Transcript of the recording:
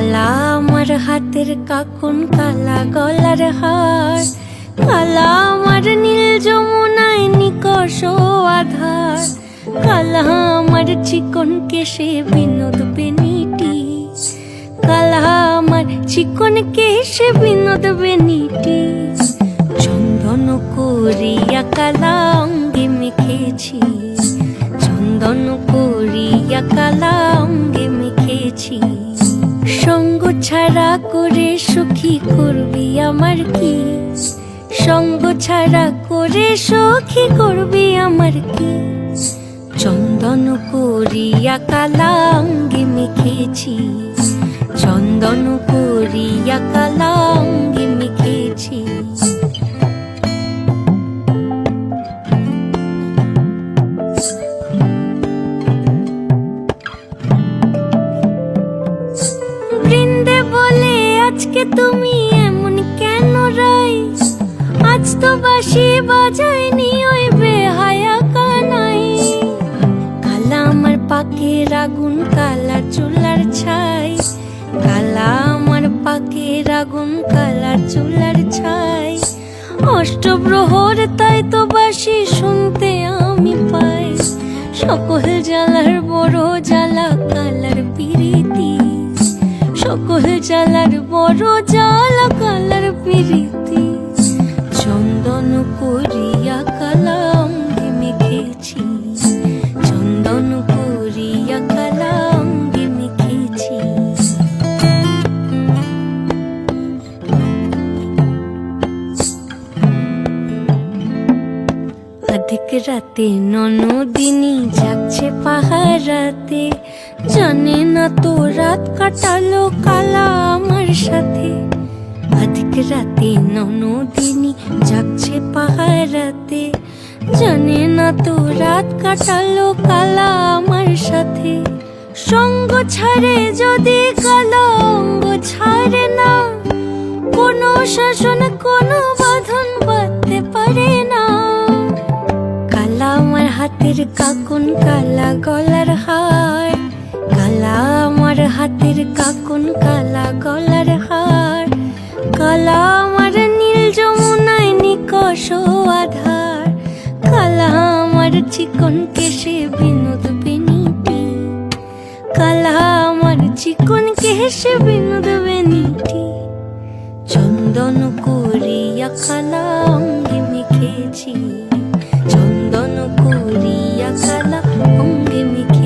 কালা আমার হাতের কাকুন, কালা গলার হার, কালা আমার নীল যমুনায় নিকষ আধার, কালা আমার চিকন কেশে বিনোদ বেনিটি, কালা আমার চিকন কেশে বিনোদ বেনিটি। চন্দন করিয়া কালা অঙ্গে মেখেছি, চন্দন করিয়া কালা অঙ্গে মেখেছি। সঙ্গ ছাড়া করে সুখী করবি আমার কি, সঙ্গ ছাড়া করে সখী করবি আমার কি। চন্দন করিয়া কালা অঙ্গে মেখেছি, চন্দন করিয়া কালা অঙ্গে মেখেছি। বৃন্দে বলে আজকে তুমি এমন কেন রাই, আজ তো বাঁশি বাজায়নি ওই বেহায়া কানাই। কালা আমার পাকের আগুন, কালা চুলার ছাই, কালা আমার পাকের আগুন, কালা চুলার ছাই। অষ্টপ্রহর তাই তো বাঁশি শুনতে আমি পাই, সকল জ্বালার বড় জ্বালা কালার পিরিতি, সকল জ্বালার বড় জ্বালা কালার পিরিতি। চন্দন করিয়া কালা অঙ্গে মেখেছি, চন্দন করিয়া কালা অঙ্গে মেখেছি। অধিক রাতে ননদিনী যাচ্ছে পাহারাতে, জানে না তো রাত কাটালো কালা আমার সাথে। অধিক রাতে ননদিনী যাচ্ছে পাহারাতে, জানে না তো রাত কাটালো কালা আমার সাথে। সঙ্গ ছাড়ে যদি কালা অঙ্গ ছাড়ে না, কোনো শাসন কোনো বাঁধন বাঁধতে পারে না। কালা আমার হাতের কাকুন, কালা গলার হার, কালা আমার হাতের কাকুন, কালা গলার হার, কালা আমার নীল যমুনায় নিকষ আধার, কালা আমার চিকন কেশে বিনোদ বেনিটি, কালা আমার চিকন কেশে বিনোদ বেনিটি। চন্দন করিয়া কালা অঙ্গে মেখেছি, চন্দন করিয়া কালা অঙ্গে মেখেছি।